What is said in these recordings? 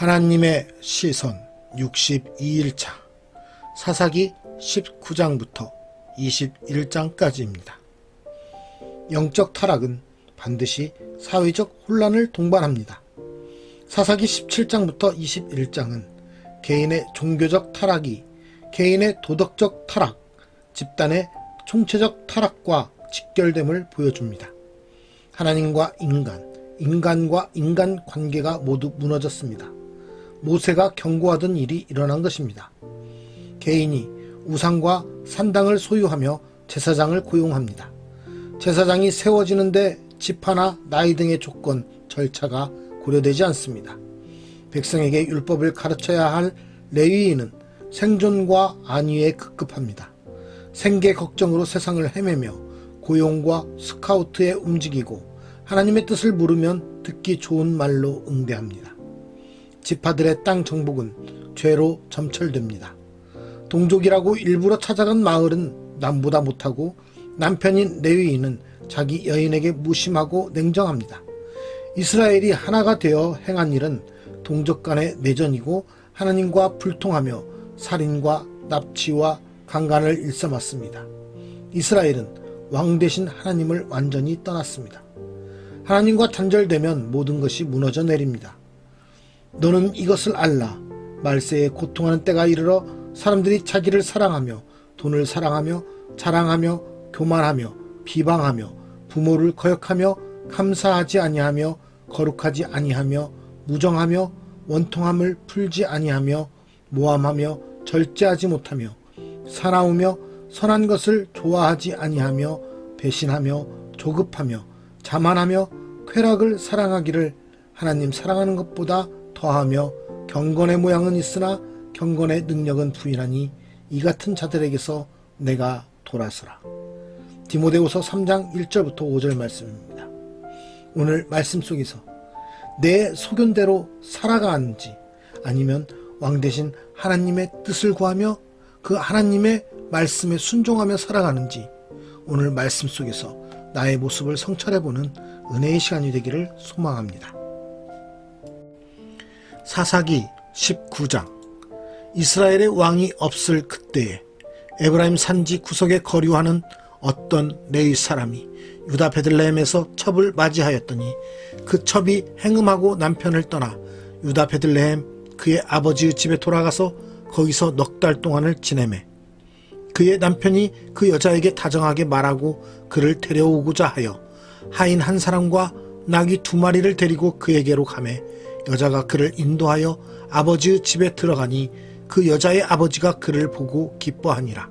하나님의 시선 62일차 사사기 19장부터 21장까지입니다. 영적 타락은 반드시 사회적 혼란을 동반합니다. 사사기 17장부터 21장은 개인의 종교적 타락이 개인의 도덕적 타락, 집단의 총체적 타락과 직결됨을 보여줍니다. 하나님과 인간, 인간과 인간 관계가 모두 무너졌습니다. 모세가 경고하던 일이 일어난 것입니다. 개인이 우상과 산당을 소유하며 제사장을 고용합니다. 제사장이 세워지는데 지파나 나이 등의 조건, 절차가 고려되지 않습니다. 백성에게 율법을 가르쳐야 할 레위인은 생존과 안위에 급급합니다. 생계 걱정으로 세상을 헤매며 고용과 스카우트에 움직이고 하나님의 뜻을 물으면 듣기 좋은 말로 응대합니다. 지파들의 땅 정복은 죄로 점철됩니다. 동족이라고 일부러 찾아간 마을은 남보다 못하고 남편인 레위인은 자기 여인에게 무심하고 냉정합니다. 이스라엘이 하나가 되어 행한 일은 동족 간의 내전이고 하나님과 불통하며 살인과 납치와 강간을 일삼았습니다. 이스라엘은 왕 되신 하나님을 완전히 떠났습니다. 하나님과 단절되면 모든 것이 무너져 내립니다. 너는 이것을 알라. 말세에 고통하는 때가 이르러 사람들이 자기를 사랑하며 돈을 사랑하며 자랑하며 교만하며 비방하며 부모를 거역하며 감사하지 아니하며 거룩하지 아니하며 무정하며 원통함을 풀지 아니하며 모함하며 절제하지 못하며 사나우며 선한 것을 좋아하지 아니하며 배신하며 조급하며 자만하며 쾌락을 사랑하기를 하나님 사랑하는 것보다 더하며 경건의 모양은 있으나 경건의 능력은 부인하니 이 같은 자들에게서 내가 돌아서라. 디모데후서 3장 1절부터 5절 말씀입니다. 오늘 말씀 속에서 내 소견대로 살아가는지 아니면 왕 대신 하나님의 뜻을 구하며 그 하나님의 말씀에 순종하며 살아가는지 오늘 말씀 속에서 나의 모습을 성찰해보는 은혜의 시간이 되기를 소망합니다. 사사기 19장 이스라엘의 왕이 없을 그때에 에브라임 산지 구석에 거류하는 어떤 레위 사람이 유다 베들레헴에서 첩을 맞이하였더니 그 첩이 행음하고 남편을 떠나 유다 베들레헴 그의 아버지의 집에 돌아가서 거기서 넉 달 동안을 지내매 그의 남편이 그 여자에게 다정하게 말하고 그를 데려오고자 하여 하인 한 사람과 나귀 2마리를 데리고 그에게로 가매 여자가 그를 인도하여 아버지의 집에 들어가니 그 여자의 아버지가 그를 보고 기뻐하니라.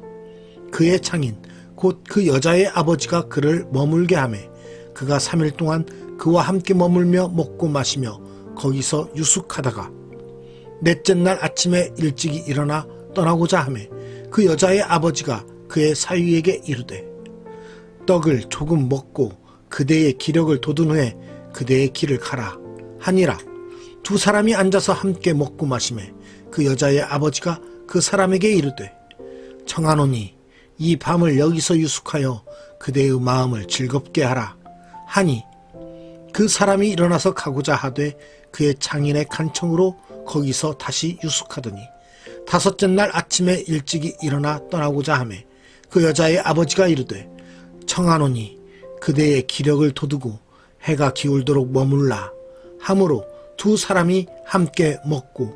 그의 장인 곧 그 여자의 아버지가 그를 머물게 하매 그가 3일 동안 그와 함께 머물며 먹고 마시며 거기서 유숙하다가 넷째 날 아침에 일찍이 일어나 떠나고자 하매 그 여자의 아버지가 그의 사위에게 이르되 떡을 조금 먹고 그대의 기력을 돋은 후에 그대의 길을 가라 하니라. 2 사람이 앉아서 함께 먹고 마시매 그 여자의 아버지가 그 사람에게 이르되 청하노니 이 밤을 여기서 유숙하여 그대의 마음을 즐겁게 하라 하니 그 사람이 일어나서 가고자 하되 그의 장인의 간청으로 거기서 다시 유숙하더니 5째 날 아침에 일찍이 일어나 떠나고자 하매 그 여자의 아버지가 이르되 청하노니 그대의 기력을 돋우고 해가 기울도록 머물라 하므로 2 사람이 함께 먹고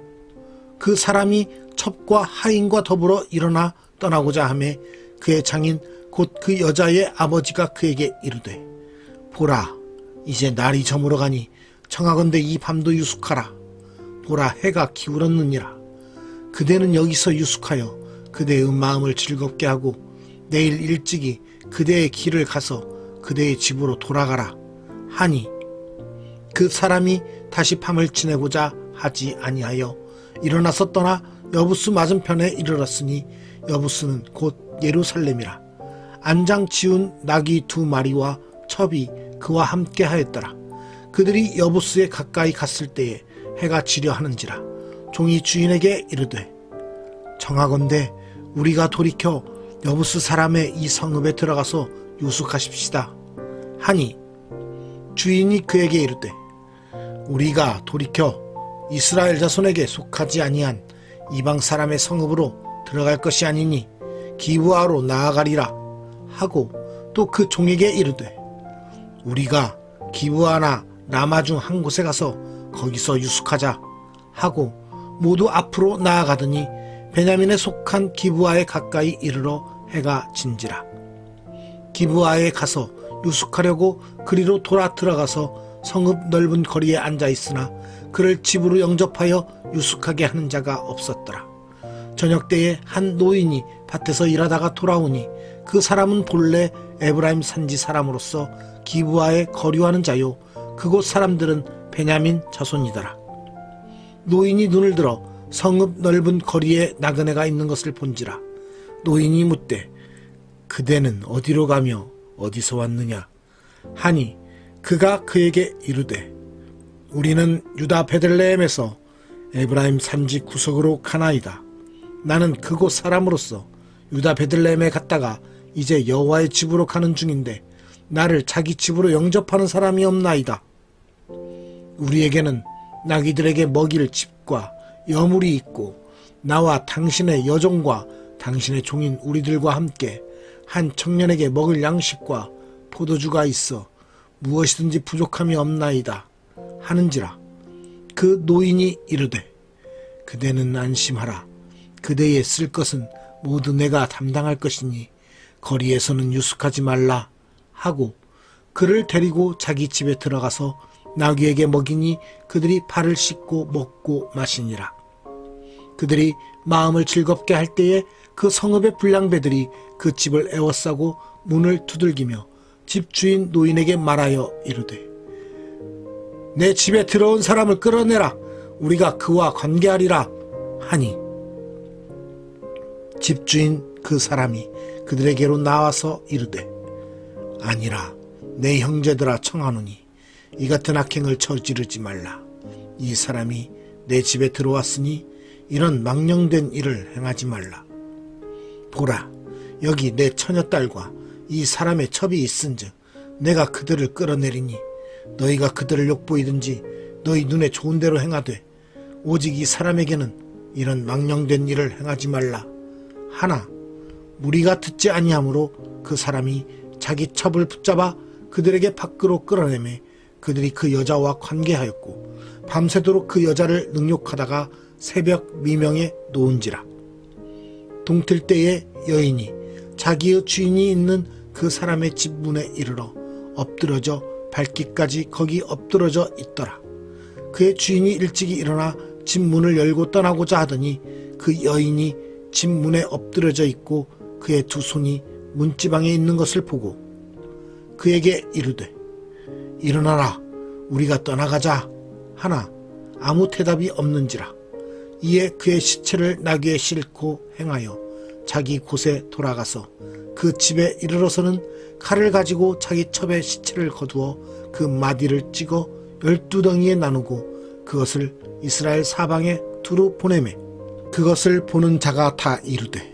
그 사람이 첩과 하인과 더불어 일어나 떠나고자 하매 그의 장인 곧 그 여자의 아버지가 그에게 이르되 보라 이제 날이 저물어 가니 청하건대 이 밤도 유숙하라. 보라 해가 기울었느니라. 그대는 여기서 유숙하여 그대의 마음을 즐겁게 하고 내일 일찍이 그대의 길을 가서 그대의 집으로 돌아가라 하니 그 사람이 다시 밤을 지내고자 하지 아니하여 일어나서 떠나 여부스 맞은편에 이르렀으니 여부스는 곧 예루살렘이라. 안장 지운 나귀 2마리와 첩이 그와 함께 하였더라. 그들이 여부스에 가까이 갔을 때에 해가 지려 하는지라. 종이 주인에게 이르되 청하건대 우리가 돌이켜 여부스 사람의 이 성읍에 들어가서 유숙하십시다 하니 주인이 그에게 이르되 우리가 돌이켜 이스라엘 자손에게 속하지 아니한 이방 사람의 성읍으로 들어갈 것이 아니니 기브아로 나아가리라 하고 또 그 종에게 이르되 우리가 기브아나 라마 중 한 곳에 가서 거기서 유숙하자 하고 모두 앞으로 나아가더니 베냐민에 속한 기브아에 가까이 이르러 해가 진지라. 기브아에 가서 유숙하려고 그리로 돌아 들어가서 성읍 넓은 거리에 앉아 있으나 그를 집으로 영접하여 유숙하게 하는 자가 없었더라. 저녁 때에 한 노인이 밭에서 일하다가 돌아오니 그 사람은 본래 에브라임 산지 사람으로서 기브아에 거류하는 자요 그곳 사람들은 베냐민 자손이더라. 노인이 눈을 들어 성읍 넓은 거리에 나그네가 있는 것을 본지라. 노인이 묻되 그대는 어디로 가며 어디서 왔느냐 하니 그가 그에게 이르되 우리는 유다 베들레헴에서 에브라임 산지 구석으로 가나이다. 나는 그곳 사람으로서 유다 베들레헴에 갔다가 이제 여호와의 집으로 가는 중인데 나를 자기 집으로 영접하는 사람이 없나이다. 우리에게는 나귀들에게 먹일 집과 여물이 있고 나와 당신의 여종과 당신의 종인 우리들과 함께 한 청년에게 먹을 양식과 포도주가 있어 무엇이든지 부족함이 없나이다 하는지라. 그 노인이 이르되 그대는 안심하라. 그대의 쓸 것은 모두 내가 담당할 것이니 거리에서는 유숙하지 말라 하고 그를 데리고 자기 집에 들어가서 나귀에게 먹이니 그들이 발을 씻고 먹고 마시니라. 그들이 마음을 즐겁게 할 때에 그 성읍의 불량배들이 그 집을 에워싸고 문을 두들기며 집주인 노인에게 말하여 이르되 내 집에 들어온 사람을 끌어내라. 우리가 그와 관계하리라 하니 집주인 그 사람이 그들에게로 나와서 이르되 아니라 내 형제들아 청하노니 이 같은 악행을 저지르지 말라. 이 사람이 내 집에 들어왔으니 이런 망령된 일을 행하지 말라. 보라, 여기 내 처녀딸과 이 사람의 첩이 있은즉 내가 그들을 끌어내리니 너희가 그들을 욕보이든지 너희 눈에 좋은 대로 행하되 오직 이 사람에게는 이런 망령된 일을 행하지 말라 하나 무리가 듣지 아니하므로 그 사람이 자기 첩을 붙잡아 그들에게 밖으로 끌어내매 그들이 그 여자와 관계하였고 밤새도록 그 여자를 능욕하다가 새벽 미명에 놓은지라. 동틀 때에 여인이 자기의 주인이 있는 그 사람의 집 문에 이르러 엎드러져 밟기까지 거기 엎드러져 있더라. 그의 주인이 일찍이 일어나 집 문을 열고 떠나고자 하더니 그 여인이 집 문에 엎드러져 있고 그의 두 손이 문지방에 있는 것을 보고 그에게 이르되 일어나라 우리가 떠나가자 하나 아무 대답이 없는지라. 이에 그의 시체를 나귀에 싣고 행하여 자기 곳에 돌아가서 그 집에 이르러서는 칼을 가지고 자기 첩의 시체를 거두어 그 마디를 찍어 12덩이에 나누고 그것을 이스라엘 사방에 두루 보내매 그것을 보는 자가 다 이르되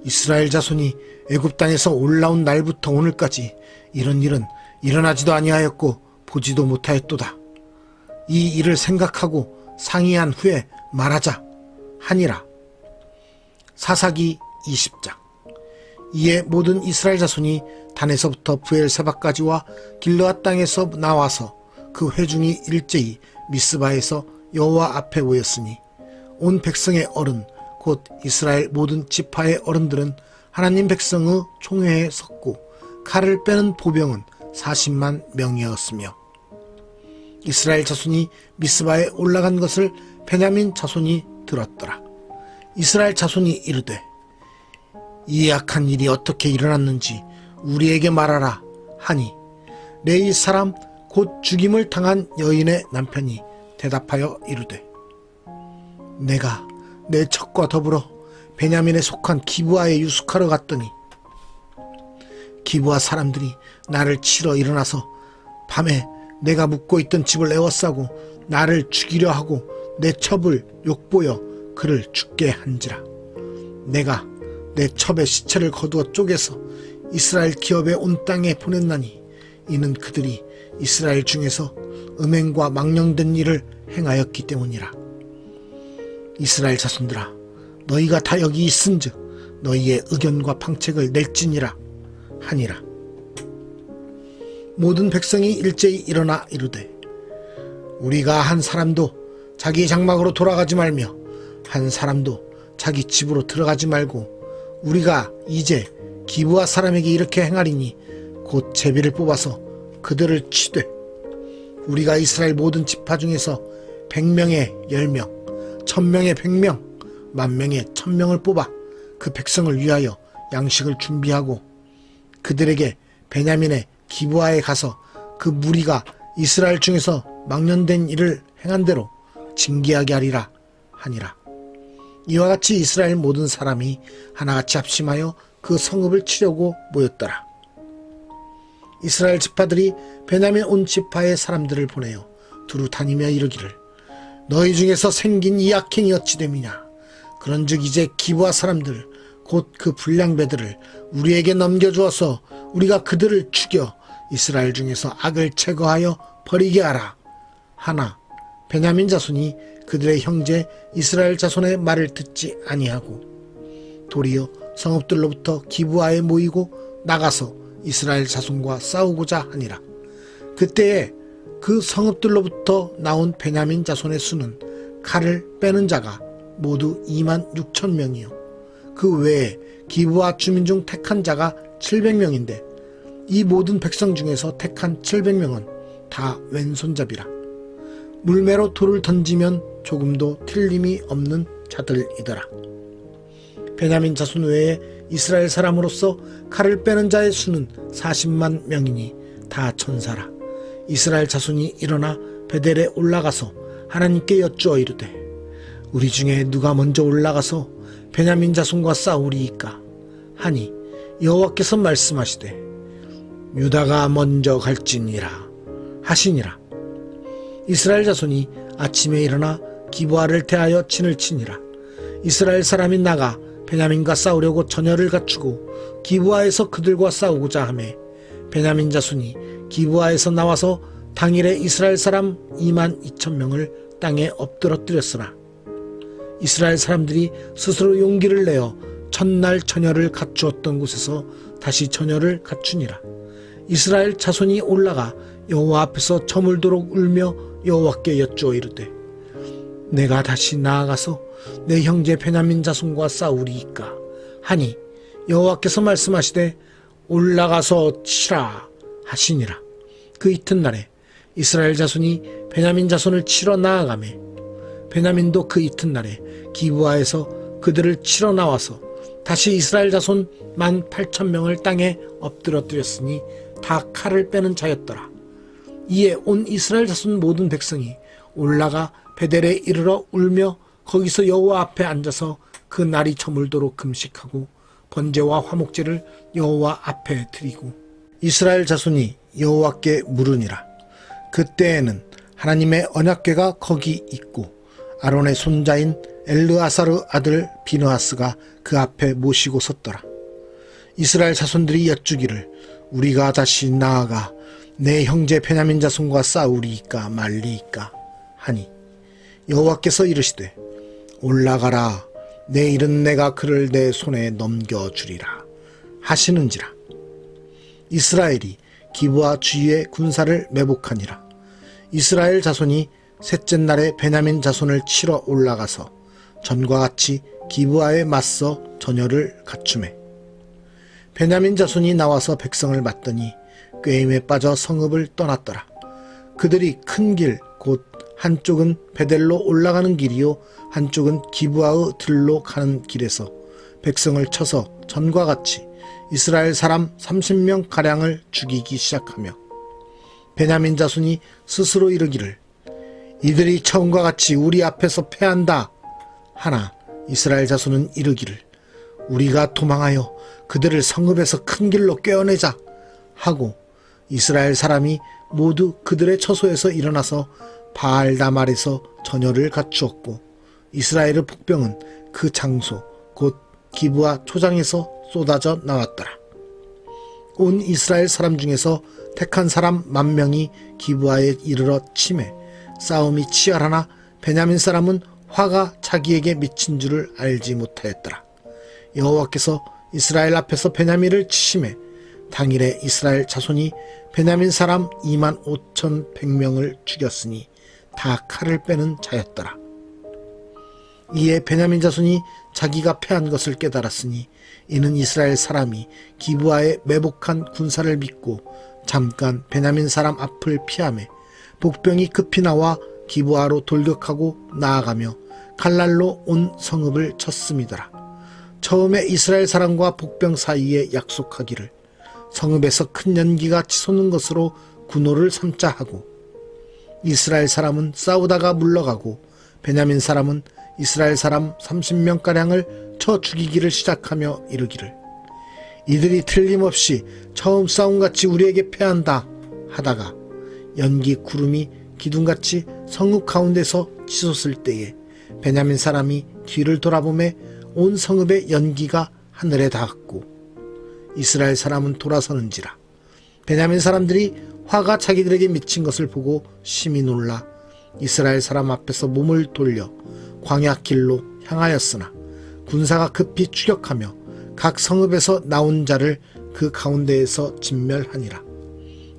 이스라엘 자손이 애굽 땅에서 올라온 날부터 오늘까지 이런 일은 일어나지도 아니하였고 보지도 못하였도다. 이 일을 생각하고 상의한 후에 말하자 하니라. 사사기 20장. 이에 모든 이스라엘 자손이 단에서부터 브엘세바까지와 길르앗 땅에서 나와서 그 회중이 일제히 미스바에서 여호와 앞에 모였으니 온 백성의 어른 곧 이스라엘 모든 지파의 어른들은 하나님 백성의 총회에 섰고 칼을 빼는 보병은 40만 명이었으며 이스라엘 자손이 미스바에 올라간 것을 베냐민 자손이 들었더라. 이스라엘 자손이 이르되 이 악한 일이 어떻게 일어났는지 우리에게 말하라 하니 레위 사람 곧 죽임을 당한 여인의 남편이 대답하여 이르되 내가 내 첩과 더불어 베냐민에 속한 기브아에 유숙하러 갔더니 기브아 사람들이 나를 치러 일어나서 밤에 내가 묵고 있던 집을 에워싸고 나를 죽이려 하고 내 첩을 욕보여 그를 죽게 한지라. 내가 내 첩의 시체를 거두어 쪼개서 이스라엘 기업의 온 땅에 보냈나니 이는 그들이 이스라엘 중에서 음행과 망령된 일을 행하였기 때문이라. 이스라엘 자손들아, 너희가 다 여기 있은즉 너희의 의견과 방책을 낼지니라 하니라. 모든 백성이 일제히 일어나 이르되, 우리가 한 사람도 자기 장막으로 돌아가지 말며 한 사람도 자기 집으로 들어가지 말고 우리가 이제 기브아 사람에게 이렇게 행하리니 곧 제비를 뽑아서 그들을 치되 우리가 이스라엘 모든 지파 중에서 100명에 10명, 1000명에 100명, 10,000명에 1000명을 뽑아 그 백성을 위하여 양식을 준비하고 그들에게 베냐민의 기브아에 가서 그 무리가 이스라엘 중에서 망령된 일을 행한 대로 징계하게 하리라 하니라. 이와 같이 이스라엘 모든 사람이 하나같이 합심하여 그 성읍을 치려고 모였더라. 이스라엘 지파들이 베냐민 온 지파의 사람들을 보내어 두루 다니며 이르기를, 너희 중에서 생긴 이 악행이 어찌 됨이냐. 그런즉 이제 기브아 사람들 곧 그 불량배들을 우리에게 넘겨주어서 우리가 그들을 죽여 이스라엘 중에서 악을 제거하여 버리게 하라 하나 베냐민 자손이 그들의 형제 이스라엘 자손의 말을 듣지 아니하고 도리어 성읍들로부터 기브아에 모이고 나가서 이스라엘 자손과 싸우고자 하니라. 그때에 그 성읍들로부터 나온 베냐민 자손의 수는 칼을 빼는 자가 모두 26,000명이요 그 외에 기브아 주민 중 택한 자가 700명인데 이 모든 백성 중에서 택한 700명은 다 왼손잡이라. 물매로 돌을 던지면 조금도 틀림이 없는 자들이더라. 베냐민 자손 외에 이스라엘 사람으로서 칼을 빼는 자의 수는 40만 명이니 다 천사라. 이스라엘 자손이 일어나 베델에 올라가서 하나님께 여쭈어 이르되, 우리 중에 누가 먼저 올라가서 베냐민 자손과 싸우리이까 하니 여호와께서 말씀하시되, 유다가 먼저 갈지니라 하시니라. 이스라엘 자손이 아침에 일어나 기브아를 대하여 진을 치니라. 이스라엘 사람이 나가 베냐민과 싸우려고 전열을 갖추고 기브아에서 그들과 싸우고자 하매 베냐민 자손이 기브아에서 나와서 당일에 이스라엘 사람 22,000명을 땅에 엎드러뜨렸으나 이스라엘 사람들이 스스로 용기를 내어 첫날 전열을 갖추었던 곳에서 다시 전열을 갖추니라. 이스라엘 자손이 올라가 여호와 앞에서 저물도록 울며 여호와께 여쭈어 이르되, 내가 다시 나아가서 내 형제 베냐민 자손과 싸우리이까 하니 여호와께서 말씀하시되, 올라가서 치라 하시니라. 그 이튿날에 이스라엘 자손이 베냐민 자손을 치러 나아가매 베냐민도 그 이튿날에 기브아에서 그들을 치러 나와서 다시 이스라엘 자손 18,000명을 땅에 엎드러뜨렸으니 다 칼을 빼는 자였더라. 이에 온 이스라엘 자손 모든 백성이 올라가 베델에 이르러 울며 거기서 여호와 앞에 앉아서 그 날이 저물도록 금식하고 번제와 화목제를 여호와 앞에 드리고 이스라엘 자손이 여호와께 물으니라. 그때에는 하나님의 언약궤가 거기 있고 아론의 손자인 엘르아사르 아들 비느하스가 그 앞에 모시고 섰더라. 이스라엘 자손들이 여쭈기를, 우리가 다시 나아가 내 형제 베냐민 자손과 싸우리이까 말리이까 하니 여호와께서 이르시되, 올라가라. 내일은 내가 그를 내 손에 넘겨주리라 하시는지라. 이스라엘이 기브아 주위에 군사를 매복하니라. 이스라엘 자손이 셋째 날에 베냐민 자손을 치러 올라가서 전과 같이 기브아에 맞서 전열을 갖추매 베냐민 자손이 나와서 백성을 맞더니 꾀임에 빠져 성읍을 떠났더라. 그들이 큰 길 곧 한쪽은 베델로 올라가는 길이요 한쪽은 기브아의 들로 가는 길에서 백성을 쳐서 전과 같이 이스라엘 사람 30명 가량을 죽이기 시작하며 베냐민 자손이 스스로 이르기를, 이들이 처음과 같이 우리 앞에서 패한다 하나 이스라엘 자손은 이르기를, 우리가 도망하여 그들을 성읍에서 큰 길로 꿰어내자 하고 이스라엘 사람이 모두 그들의 처소에서 일어나서 바알다말에서 전열을 갖추었고 이스라엘의 복병은 그 장소 곧 기브아 초장에서 쏟아져 나왔더라. 온 이스라엘 사람 중에서 택한 사람 10,000명이 기브아에 이르러 치매 싸움이 치열하나 베냐민 사람은 화가 자기에게 미친 줄을 알지 못하였더라. 여호와께서 이스라엘 앞에서 베냐민을 치심해 당일에 이스라엘 자손이 베냐민 사람 25,100명을 죽였으니 다 칼을 빼는 자였더라. 이에 베냐민 자손이 자기가 패한 것을 깨달았으니 이는 이스라엘 사람이 기브아의 매복한 군사를 믿고 잠깐 베냐민 사람 앞을 피하매 복병이 급히 나와 기브아로 돌격하고 나아가며 칼날로 온 성읍을 쳤음이더라. 처음에 이스라엘 사람과 복병 사이에 약속하기를 성읍에서 큰 연기가 치솟는 것으로 군호를 삼자 하고 이스라엘 사람은 싸우다가 물러가고 베냐민 사람은 이스라엘 사람 30명가량을 쳐 죽이기를 시작하며 이르기를 이들이 틀림없이 처음 싸움같이 우리에게 패한다 하다가 연기 구름이 기둥같이 성읍 가운데서 치솟을 때에 베냐민 사람이 뒤를 돌아보매 온 성읍의 연기가 하늘에 닿았고 이스라엘 사람은 돌아서는지라. 베냐민 사람들이 화가 자기들에게 미친 것을 보고 심히 놀라 이스라엘 사람 앞에서 몸을 돌려 광야 길로 향하였으나 군사가 급히 추격하며 각 성읍에서 나온 자를 그 가운데에서 진멸하니라.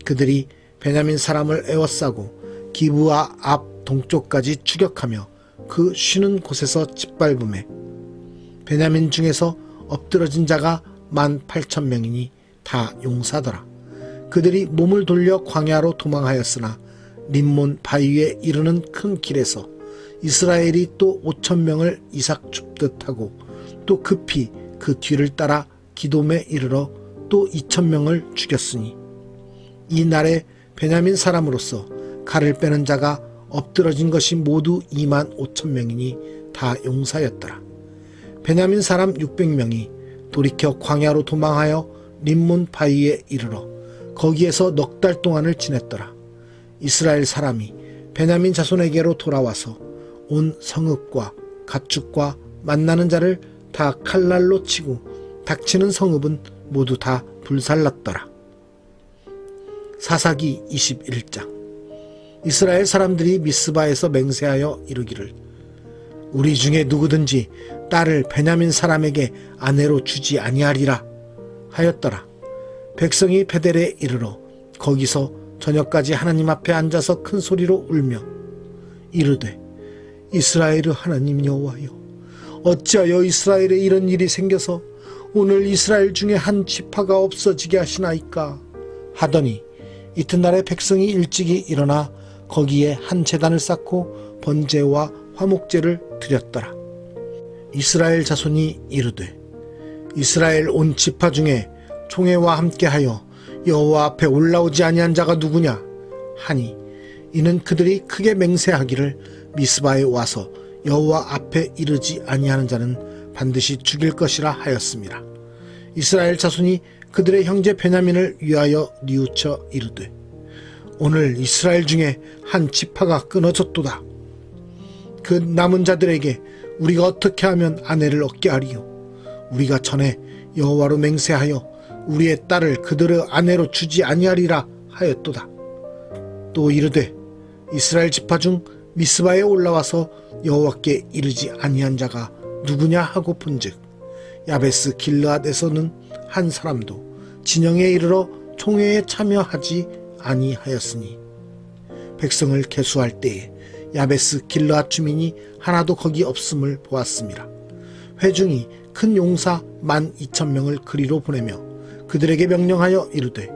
그들이 베냐민 사람을 에워싸고 기브아 앞 동쪽까지 추격하며 그 쉬는 곳에서 짓밟음에 베냐민 중에서 엎드러진 자가 18,000명이니 다 용사더라. 그들이 몸을 돌려 광야로 도망하였으나 림몬 바위에 이르는 큰 길에서 이스라엘이 또 5,000명을 이삭 줍듯 하고 또 급히 그 뒤를 따라 기돔에 이르러 또 2,000명을 죽였으니 이 날에 베냐민 사람으로서 칼을 빼는 자가 엎드러진 것이 모두 25,000명이니 다 용사였더라. 베냐민 사람 600명이 돌이켜 광야로 도망하여 림몬 바위에 이르러 거기에서 넉 달 동안을 지냈더라. 이스라엘 사람이 베냐민 자손에게로 돌아와서 온 성읍과 가축과 만나는 자를 다 칼날로 치고 닥치는 성읍은 모두 다 불살랐더라. 사사기 21장. 이스라엘 사람들이 미스바에서 맹세하여 이르기를 우리 중에 누구든지 딸을 베냐민 사람에게 아내로 주지 아니하리라 하였더라. 백성이 베델에 이르러 거기서 저녁까지 하나님 앞에 앉아서 큰 소리로 울며 이르되 이스라엘의 하나님 여호와여 어찌하여 이스라엘에 이런 일이 생겨서 오늘 이스라엘 중에 한 지파가 없어지게 하시나이까 하더니 이튿날에 백성이 일찍이 일어나 거기에 한 제단을 쌓고 번제와 화목제를 드렸더라. 이스라엘 자손이 이르되 이스라엘 온 지파 중에 총회와 함께하여 여호와 앞에 올라오지 아니한 자가 누구냐 하니 이는 그들이 크게 맹세하기를 미스바에 와서 여호와 앞에 이르지 아니하는 자는 반드시 죽일 것이라 하였습니다. 이스라엘 자손이 그들의 형제 베냐민을 위하여 뉘우쳐 이르되 오늘 이스라엘 중에 한 지파가 끊어졌도다. 그 남은 자들에게 우리가 어떻게 하면 아내를 얻게 하리요? 우리가 전에 여호와로 맹세하여 우리의 딸을 그들의 아내로 주지 아니하리라 하였도다. 또 이르되 이스라엘 지파 중 미스바에 올라와서 여호와께 이르지 아니한 자가 누구냐 하고 본즉 야베스 길르앗에서는 한 사람도 진영에 이르러 총회에 참여하지 아니하였으니 백성을 계수할 때에 야베스 길르앗 주민이 하나도 거기 없음을 보았습니다. 회중이 큰 용사 12,000명을 그리로 보내며 그들에게 명령하여 이르되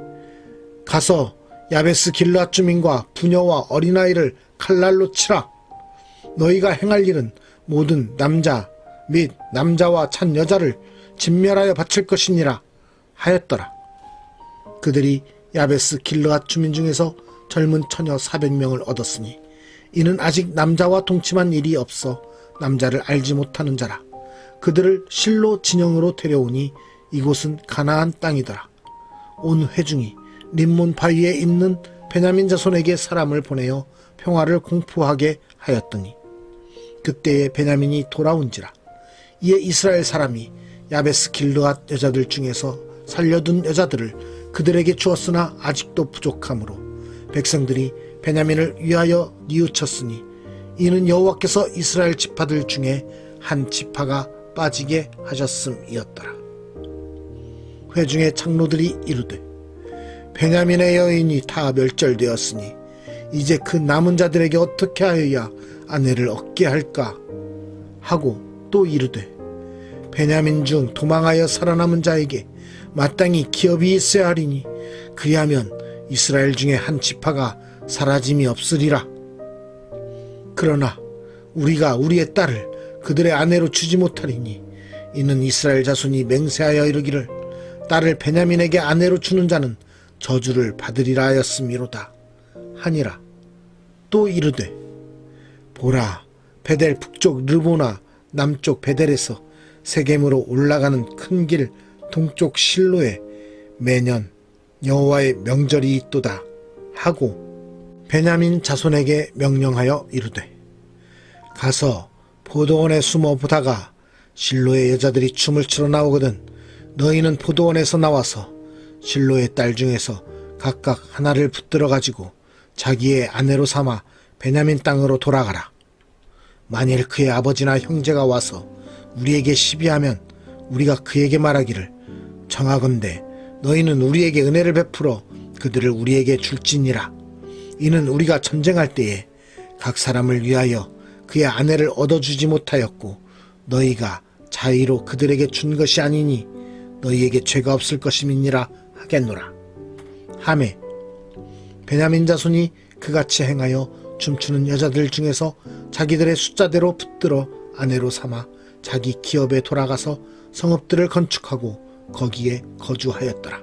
가서 야베스 길르앗 주민과 부녀와 어린아이를 칼날로 치라. 너희가 행할 일은 모든 남자 및 남자와 찬 여자를 진멸하여 바칠 것이니라 하였더라. 그들이 야베스 길르앗 주민 중에서 젊은 처녀 400명을 얻었으니 이는 아직 남자와 동침한 일이 없어 남자를 알지 못하는 자라. 그들을 실로 진영으로 데려오니 이곳은 가나안 땅이더라. 온 회중이 림몬 바위에 있는 베냐민 자손에게 사람을 보내어 평화를 공포하게 하였더니 그때에 베냐민이 돌아온지라. 이에 이스라엘 사람이 야베스 길르앗 여자들 중에서 살려둔 여자들을 그들에게 주었으나 아직도 부족하므로 백성들이 베냐민을 위하여 뉘우쳤으니 이는 여호와께서 이스라엘 지파들 중에 한 지파가 빠지게 하셨음이었더라. 회중의 장로들이 이르되 베냐민의 여인이 다 멸절되었으니 이제 그 남은 자들에게 어떻게 하여야 아내를 얻게 할까 하고 또 이르되 베냐민 중 도망하여 살아남은 자에게 마땅히 기업이 있어야 하리니 그리하면 이스라엘 중에 한 지파가 사라짐이 없으리라. 그러나 우리가 우리의 딸을 그들의 아내로 주지 못하리니 이는 이스라엘 자손이 맹세하여 이르기를 딸을 베냐민에게 아내로 주는 자는 저주를 받으리라 하였음이로다 하니라. 또 이르되 보라, 베델 북쪽 르보나 남쪽 베델에서 세겜으로 올라가는 큰 길 동쪽 실로에 매년 여호와의 명절이 있도다 하고 베냐민 자손에게 명령하여 이르되 가서 포도원에 숨어 보다가 실로의 여자들이 춤을 추러 나오거든 너희는 포도원에서 나와서 실로의 딸 중에서 각각 하나를 붙들어 가지고 자기의 아내로 삼아 베냐민 땅으로 돌아가라. 만일 그의 아버지나 형제가 와서 우리에게 시비하면 우리가 그에게 말하기를 청하건대 너희는 우리에게 은혜를 베풀어 그들을 우리에게 줄지니라. 이는 우리가 전쟁할 때에 각 사람을 위하여 그의 아내를 얻어주지 못하였고 너희가 자의로 그들에게 준 것이 아니니 너희에게 죄가 없을 것임이니라 하겠노라 하매 베냐민 자손이 그같이 행하여 춤추는 여자들 중에서 자기들의 숫자대로 붙들어 아내로 삼아 자기 기업에 돌아가서 성읍들을 건축하고 거기에 거주하였더라.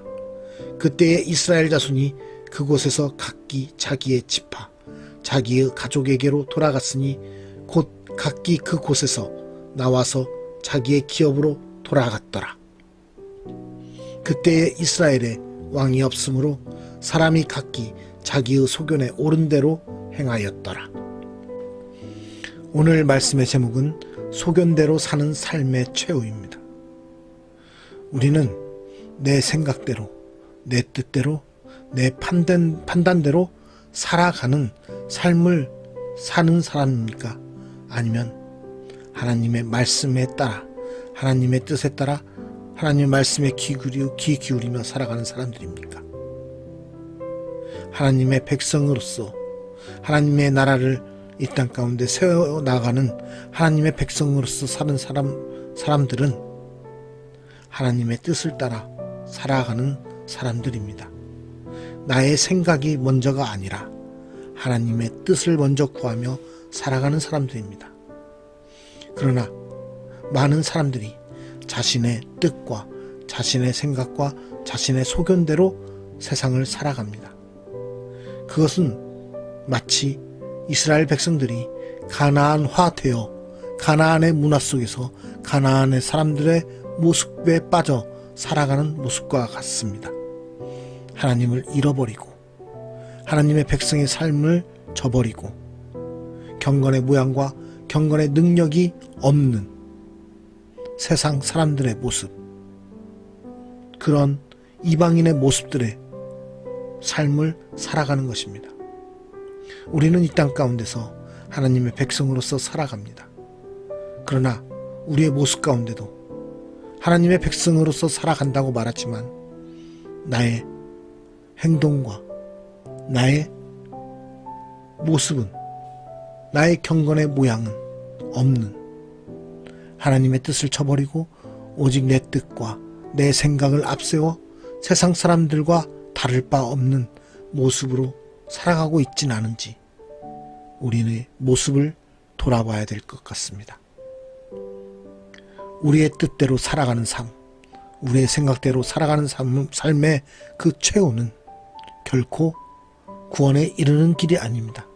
그때에 이스라엘 자손이 그곳에서 각기 자기의 지파 자기의 가족에게로 돌아갔으니 곧 각기 그곳에서 나와서 자기의 기업으로 돌아갔더라. 그때에 이스라엘에 왕이 없으므로 사람이 각기 자기의 소견에 옳은 대로 행하였더라. 오늘 말씀의 제목은 소견대로 사는 삶의 최후입니다. 우리는 내 생각대로, 내 뜻대로, 내 판단대로 살아가는 삶을 사는 사람입니까? 아니면 하나님의 말씀에 따라, 하나님의 뜻에 따라 하나님의 말씀에 귀 기울이며 살아가는 사람들입니까? 하나님의 백성으로서 하나님의 나라를 이 땅 가운데 세워나가는 하나님의 백성으로서 사는 사람들은 하나님의 뜻을 따라 살아가는 사람들입니다. 나의 생각이 먼저가 아니라 하나님의 뜻을 먼저 구하며 살아가는 사람들입니다. 그러나 많은 사람들이 자신의 뜻과 자신의 생각과 자신의 소견대로 세상을 살아갑니다. 그것은 마치 이스라엘 백성들이 가나안화되어 가나안의 문화 속에서 가나안의 사람들의 모습에 빠져 살아가는 모습과 같습니다. 하나님을 잃어버리고 하나님의 백성의 삶을 저버리고 경건의 모양과 경건의 능력이 없는 세상 사람들의 모습, 그런 이방인의 모습들의 삶을 살아가는 것입니다. 우리는 이 땅 가운데서 하나님의 백성으로서 살아갑니다. 그러나 우리의 모습 가운데도 하나님의 백성으로서 살아간다고 말하지만 나의 행동과 나의 모습은, 나의 경건의 모양은 없는, 하나님의 뜻을 저버리고 오직 내 뜻과 내 생각을 앞세워 세상 사람들과 다를 바 없는 모습으로 살아가고 있진 않은지 우리의 모습을 돌아봐야 될 것 같습니다. 우리의 뜻대로 살아가는 삶, 우리의 생각대로 살아가는 삶의 그 최후는 결코 구원에 이르는 길이 아닙니다.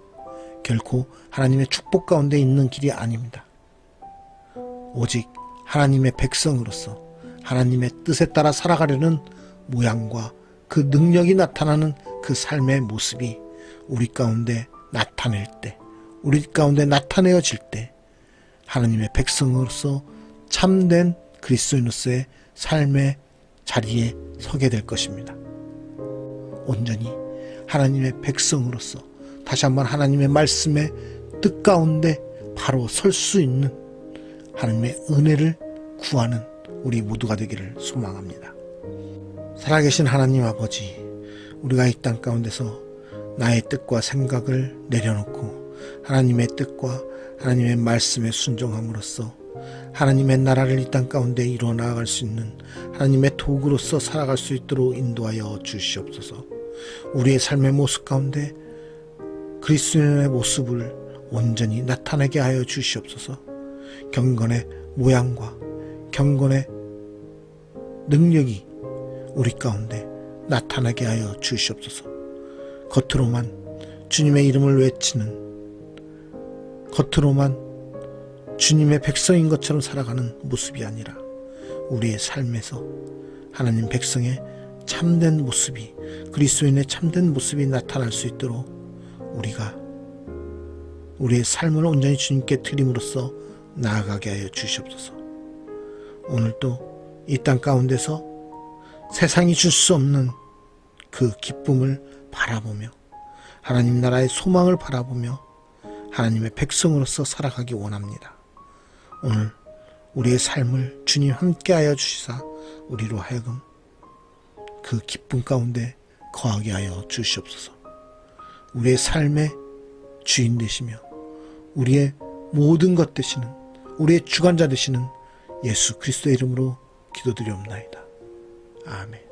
결코 하나님의 축복 가운데 있는 길이 아닙니다. 오직 하나님의 백성으로서 하나님의 뜻에 따라 살아가려는 모양과 그 능력이 나타나는 그 삶의 모습이 우리 가운데 나타낼 때, 우리 가운데 나타내어질 때 하나님의 백성으로서 참된 그리스도인으로서의 삶의 자리에 서게 될 것입니다. 온전히 하나님의 백성으로서 다시 한번 하나님의 말씀의 뜻 가운데 바로 설 수 있는 하나님의 은혜를 구하는 우리 모두가 되기를 소망합니다. 살아계신 하나님 아버지, 우리가 이 땅 가운데서 나의 뜻과 생각을 내려놓고 하나님의 뜻과 하나님의 말씀에 순종함으로써 하나님의 나라를 이 땅 가운데 이루어 나아갈 수 있는 하나님의 도구로서 살아갈 수 있도록 인도하여 주시옵소서. 우리의 삶의 모습 가운데 그리스도인의 모습을 온전히 나타내게 하여 주시옵소서. 경건의 모양과 경건의 능력이 우리 가운데 나타나게 하여 주시옵소서. 겉으로만 주님의 이름을 외치는, 겉으로만 주님의 백성인 것처럼 살아가는 모습이 아니라 우리의 삶에서 하나님 백성의 참된 모습이, 그리스도인의 참된 모습이 나타날 수 있도록 우리가 우리의 삶을 온전히 주님께 드림으로써 나아가게 하여 주시옵소서. 오늘도 이 땅 가운데서 세상이 줄 수 없는 그 기쁨을 바라보며 하나님 나라의 소망을 바라보며 하나님의 백성으로서 살아가기 원합니다. 오늘 우리의 삶을 주님 함께하여 주시사 우리로 하여금 그 기쁨 가운데 거하게 하여 주시옵소서. 우리의 삶의 주인 되시며 우리의 모든 것 되시는, 우리의 주관자 되시는 예수 그리스도의 이름으로 기도드리옵나이다. 아멘.